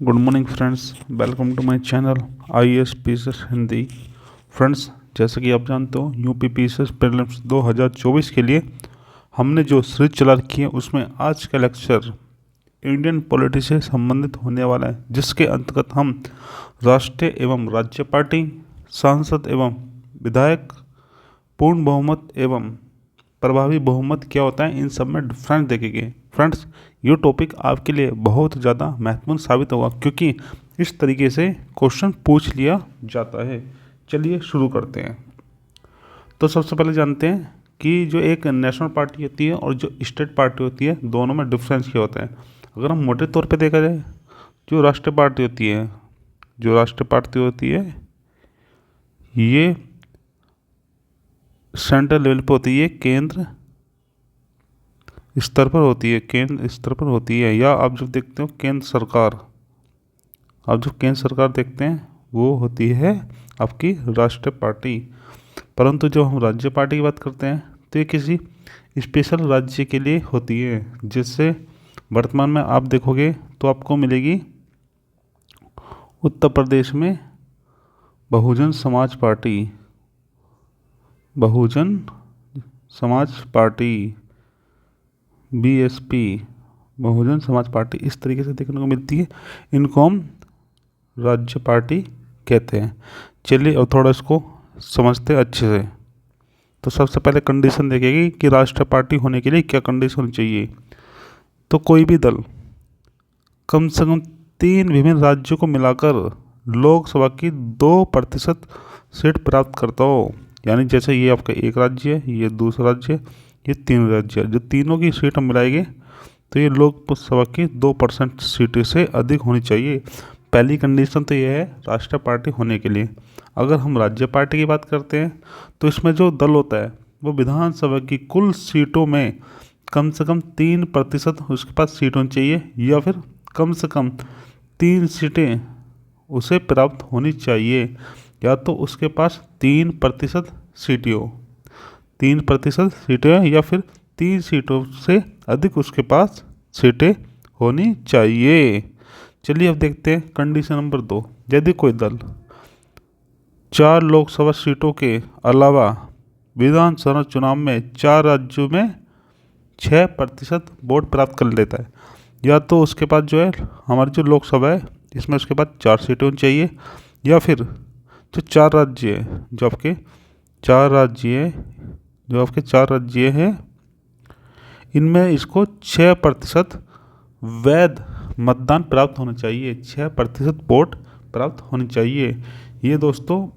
Good morning friends, welcome to my channel IAS PCS Hindi. Friends, जैसे कि आप जानते हो यूपी PCS प्रीलिम्स 2024 के लिए हमने जो सीरीज चला रखी है उसमें आज का लेक्चर इंडियन पॉलिटी से संबंधित होने वाला है, जिसके अंतर्गत हम राष्ट्रीय एवं राज्य पार्टी, सांसद एवं विधायक, पूर्ण बहुमत एवं प्रभावी बहुमत क्या होता है, इन सब में डिफरेंस देखेंगे। फ्रेंड्स, ये टॉपिक आपके लिए बहुत ज़्यादा महत्वपूर्ण साबित होगा, क्योंकि इस तरीके से क्वेश्चन पूछ लिया जाता है। चलिए शुरू करते हैं। तो सबसे पहले जानते हैं कि जो एक नेशनल पार्टी होती है और जो स्टेट पार्टी होती है, दोनों में डिफरेंस क्या होता है। अगर हम मोटे तौर पे देखा जाए, जो राष्ट्रीय पार्टी होती है ये सेंट्रल लेवल पर होती है, केंद्र स्तर पर होती है, या आप जब देखते हो केंद्र सरकार देखते हैं वो होती है आपकी राष्ट्रीय पार्टी। परंतु जब हम राज्य पार्टी की बात करते हैं तो ये किसी स्पेशल राज्य के लिए होती है, जिससे वर्तमान में आप देखोगे तो आपको मिलेगी उत्तर प्रदेश में Bahujan Samaj party BSP, Bahujan Samaj party, इस तरीके से देखने को मिलती है। इनको हम राज्य पार्टी कहते हैं। चलिए और थोड़ा इसको समझते हैं अच्छे से। तो सबसे पहले कंडीशन देखेगी कि राष्ट्रीय पार्टी होने के लिए क्या कंडीशन होनी चाहिए। तो कोई भी दल कम से कम 3 विभिन्न राज्यों को मिलाकर लोकसभा की 2% सीट प्राप्त करता हो। यानी जैसे ये आपका एक राज्य है, ये दूसरा राज्य है, ये 3 राज्य है, जो तीनों की सीट हम मिलाएंगे तो ये लोकसभा की 2% सीटें से अधिक होनी चाहिए। पहली कंडीशन तो ये है राष्ट्रीय पार्टी होने के लिए। अगर हम राज्य पार्टी की बात करते हैं तो इसमें जो दल होता है वो विधानसभा की कुल सीटों में कम से कम 3% उसके पास सीट होनी चाहिए, या फिर कम से कम 3 सीटें उसे प्राप्त होनी चाहिए, या तो उसके पास 3% सीटें हो 3% सीटें, या फिर 3 सीटों से अधिक उसके पास सीटें होनी चाहिए। चलिए अब देखते हैं कंडीशन नंबर 2। यदि कोई दल 4 लोकसभा सीटों के अलावा विधानसभा चुनाव में 4 राज्यों में 6% वोट प्राप्त कर लेता है, या तो उसके पास जो है हमारी जो लोकसभा है इसमें उसके पास 4 सीटें होनी चाहिए, या फिर जो 4 राज्य है जो आपके 4 राज्य हैं इनमें इसको 6% वैध मतदान प्राप्त होना चाहिए, 6% वोट प्राप्त होनी चाहिए। ये दोस्तों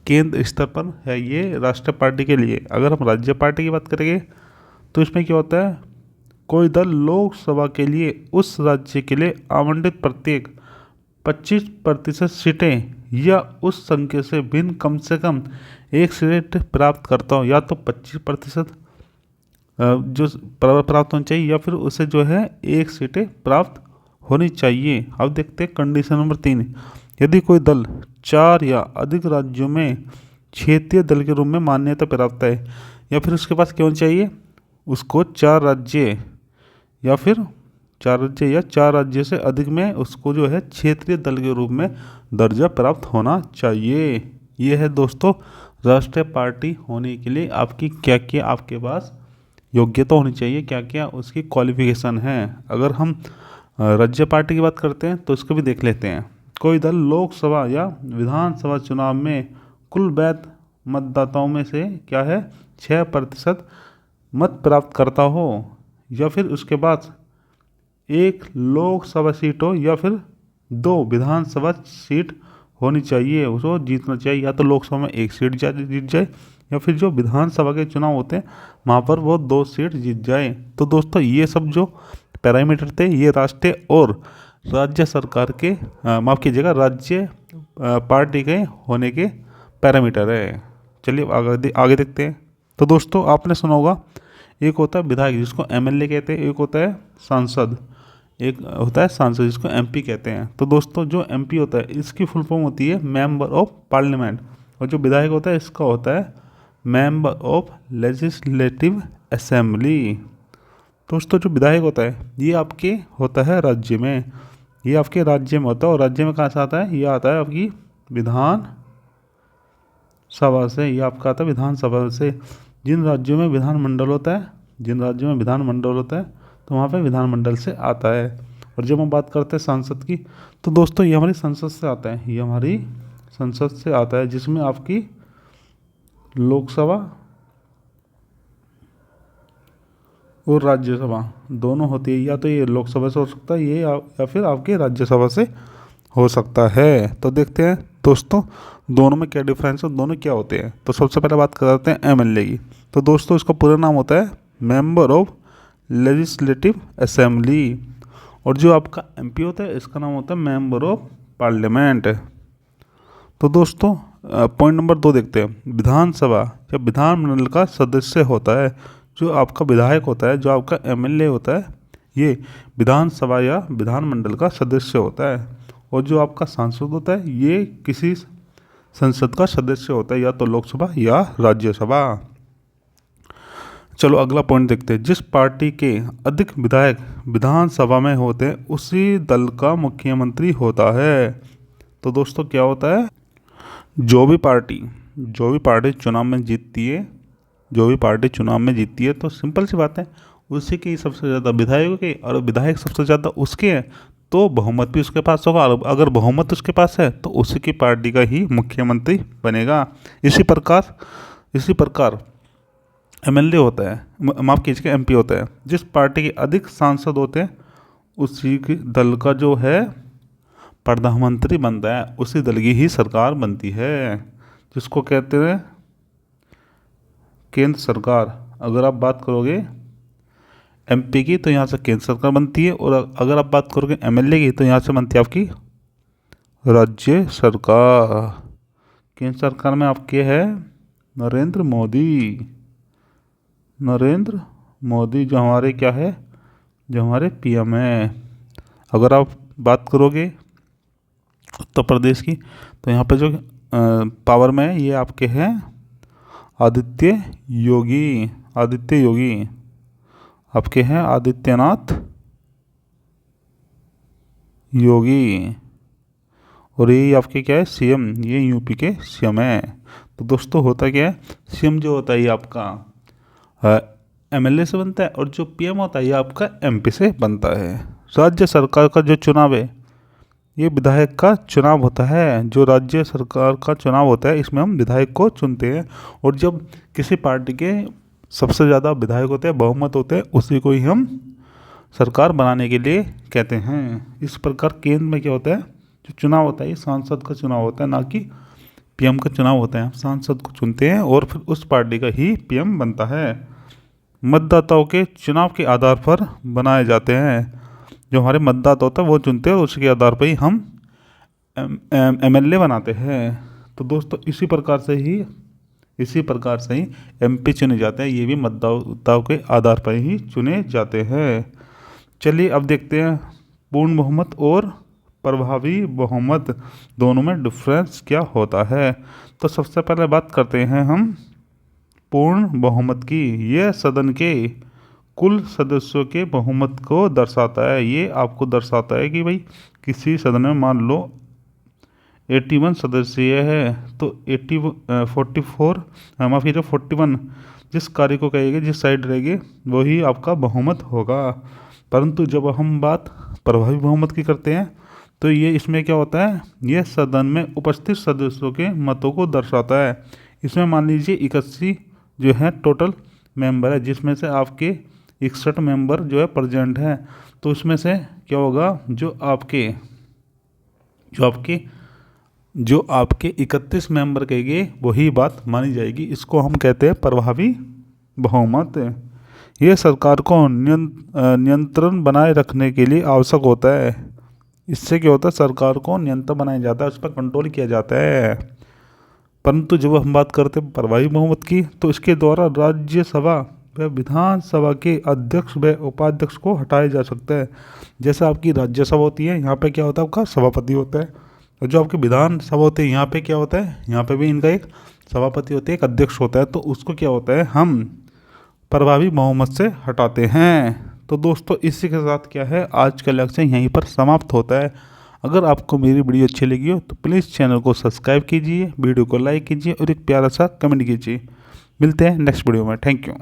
केंद्र स्तर पर है, ये राष्ट्रीय पार्टी के लिए। अगर हम राज्य पार्टी की बात करेंगे तो इसमें क्या होता है, कोई दल लोकसभा के लिए उस राज्य के लिए आवंटित प्रत्येक 25% सीटें या उस संख्या से भिन्न कम से कम एक सीट प्राप्त करता हो, या तो 25% जो प्राप्त होनी चाहिए, या फिर उसे जो है 1 सीटें प्राप्त होनी चाहिए। अब देखते हैं कंडीशन नंबर 3। यदि कोई दल 4 या अधिक राज्यों में क्षेत्रीय दल के रूप में मान्यता प्राप्त है, या फिर उसके पास क्या होना चाहिए, उसको 4 राज्य या 4 राज्य से अधिक में उसको जो है क्षेत्रीय दल के रूप में दर्जा प्राप्त होना चाहिए। ये है दोस्तों राष्ट्रीय पार्टी होने के लिए आपकी क्या क्या आपके पास योग्यता होनी चाहिए, क्या क्या उसकी क्वालिफिकेशन है। अगर हम राज्य पार्टी की बात करते हैं तो इसको भी देख लेते हैं। कोई दल लोकसभा या विधानसभा चुनाव में कुल वैध मतदाताओं में से क्या है 6% मत प्राप्त करता हो, या फिर उसके पास 1 लोकसभा सीट हो, या फिर 2 विधानसभा सीट होनी चाहिए, उसको जीतना चाहिए। या तो लोकसभा में 1 सीट जीत जाए, या फिर जो विधानसभा के चुनाव होते हैं वहाँ पर वो 2 सीट जीत जाए। तो दोस्तों ये सब जो पैरामीटर थे ये राष्ट्रीय और राज्य सरकार के माफ़ कीजिएगा राज्य पार्टी के होने के पैरामीटर है। चलिए आगे देखते हैं। तो दोस्तों आपने सुना होगा, एक होता है विधायक जिसको MLA कहते हैं, एक होता है सांसद जिसको MP कहते हैं। तो दोस्तों जो MP होता है इसकी फुल फॉर्म होती है मेंबर ऑफ पार्लियामेंट, और जो विधायक होता है इसका होता है मेंबर ऑफ लेजिस्लेटिव असेंबली। दोस्तों जो विधायक होता है ये आपके होता है राज्य में, ये आपके राज्य में होता है, और राज्य में कहाँ से आता है, ये आता है आपकी विधान सभा से, ये आपका आता है विधानसभा से। जिन राज्यों में विधानमंडल होता है, जिन राज्यों में विधानमंडल होता है तो वहाँ पे विधानमंडल से आता है। और जब हम बात करते हैं सांसद की, तो दोस्तों ये हमारी संसद से आता है, ये हमारी संसद से आता है, जिसमें आपकी लोकसभा और राज्यसभा दोनों होती है। या तो ये लोकसभा से हो सकता है, ये या फिर आपके राज्यसभा से हो सकता है। तो देखते हैं दोस्तों दोनों में क्या डिफरेंस है, दोनों क्या होते हैं। तो सबसे पहले बात करते हैं एमएलए की। तो दोस्तों इसका पूरा नाम होता है मेंबर ऑफ लेजिस्लेटिव असेंबली, और जो आपका एमपी होता है इसका नाम होता है मेंबर ऑफ पार्लियामेंट। तो दोस्तों पॉइंट नंबर 2 देखते हैं। विधानसभा या विधानमंडल का सदस्य होता है, जो आपका विधायक होता है, जो आपका एमएलए होता है, ये विधानसभा या विधानमंडल का सदस्य होता है। और जो आपका सांसद होता है ये किसी संसद का सदस्य होता है, या तो लोकसभा या राज्यसभा। चलो अगला पॉइंट देखते हैं। जिस पार्टी के अधिक विधायक विधानसभा में होते हैं उसी दल का मुख्यमंत्री होता है। तो दोस्तों क्या होता है, जो भी पार्टी चुनाव में जीतती है, जो भी पार्टी चुनाव में जीतती है, तो सिंपल सी बात है उसी के सबसे ज़्यादा विधायकों के, और विधायक सबसे ज़्यादा उसके हैं, तो बहुमत भी उसके पास होगा। और अगर बहुमत उसके पास है तो उसी की पार्टी का ही मुख्यमंत्री बनेगा। इसी प्रकार एमएलए होता है, माफ़ कीजिएगा एमपी होता है। जिस पार्टी के अधिक सांसद होते हैं उसी के दल का जो है प्रधानमंत्री बनता है, उसी दल की ही सरकार बनती है, जिसको कहते हैं केंद्र सरकार। अगर आप बात करोगे एमपी की तो यहाँ से केंद्र सरकार बनती है, और अगर आप बात करोगे एमएलए की तो यहाँ से बनती है आपकी राज्य सरकार। केंद्र सरकार में आपके है नरेंद्र मोदी जो हमारे क्या है, जो हमारे पीएम है। अगर आप बात करोगे उत्तर प्रदेश की तो यहाँ पे जो पावर में है ये आपके हैं आदित्य योगी आपके हैं आदित्यनाथ योगी। और ये आपके क्या है सीएम, ये यूपी के सीएम है। तो दोस्तों होता क्या है, सीएम जो होता है ये आपका एमएलए से बनता है, और जो पीएम होता है ये आपका एमपी से बनता है। राज्य सरकार का जो चुनाव है ये विधायक का चुनाव होता है। जो राज्य सरकार का चुनाव होता है इसमें हम विधायक को चुनते हैं, और जब किसी पार्टी के सबसे ज़्यादा विधायक होते हैं, बहुमत होते हैं, उसी को ही हम सरकार बनाने के लिए कहते हैं। इस प्रकार केंद्र में क्या होता है, जो चुनाव होता है ये सांसद का चुनाव होता है, ना कि पीएम का चुनाव होता है। हम सांसद को चुनते हैं और फिर उस पार्टी का ही पीएम बनता है। मतदाताओं के चुनाव के आधार पर बनाए जाते हैं। जो हमारे मतदाता होता है वो चुनते हैं और उसके आधार पर ही हम एमएलए बनाते हैं। तो दोस्तों इसी प्रकार से ही एमपी चुने जाते हैं, ये भी मतदाताओं के आधार पर ही चुने जाते हैं। चलिए अब देखते हैं पूर्ण बहुमत और प्रभावी बहुमत दोनों में डिफरेंस क्या होता है। तो सबसे पहले बात करते हैं हम पूर्ण बहुमत की। यह सदन के कुल सदस्यों के बहुमत को दर्शाता है। ये आपको दर्शाता है कि भाई किसी सदन में मान लो 81 सदस्य है तो 41 जिस कार्य को कहेंगे, जिस साइड रहेगी वही आपका बहुमत होगा। परंतु जब हम बात प्रभावी बहुमत की करते हैं तो ये इसमें क्या होता है, ये सदन में उपस्थित सदस्यों के मतों को दर्शाता है। इसमें मान लीजिए 81 जो है टोटल मेंबर है, जिसमें से आपके 61 मेंबर जो है प्रेजेंट हैं। तो इसमें से क्या होगा, जो आपके 31 मेंबर कहेंगे वही बात मानी जाएगी। इसको हम कहते हैं प्रभावी बहुमत। ये सरकार को नियंत्रण बनाए रखने के लिए आवश्यक होता है। इससे क्या होता है, सरकार को नियंत्रण बनाया जाता है, उस पर कंट्रोल किया जाता है। परंतु जब हम बात करते हैं प्रभावी बहुमत की तो इसके द्वारा राज्यसभा व विधानसभा के अध्यक्ष व उपाध्यक्ष को हटाया जा सकता है। जैसे आपकी राज्यसभा होती है, यहाँ पे क्या होता है, आपका सभापति होता है, और जो आपके विधानसभा होते हैं यहाँ पे क्या होता है, यहाँ पे भी इनका एक सभापति होता है, एक अध्यक्ष होता है। तो उसको क्या होता है, हम प्रभावी बहुमत से हटाते हैं। तो दोस्तों इसी के साथ क्या है, आज का लेक्चर यहीं पर समाप्त होता है। अगर आपको मेरी वीडियो अच्छी लगी हो तो प्लीज़ चैनल को सब्सक्राइब कीजिए, वीडियो को लाइक कीजिए और एक प्यारा सा कमेंट कीजिए। मिलते हैं नेक्स्ट वीडियो में। Thank you.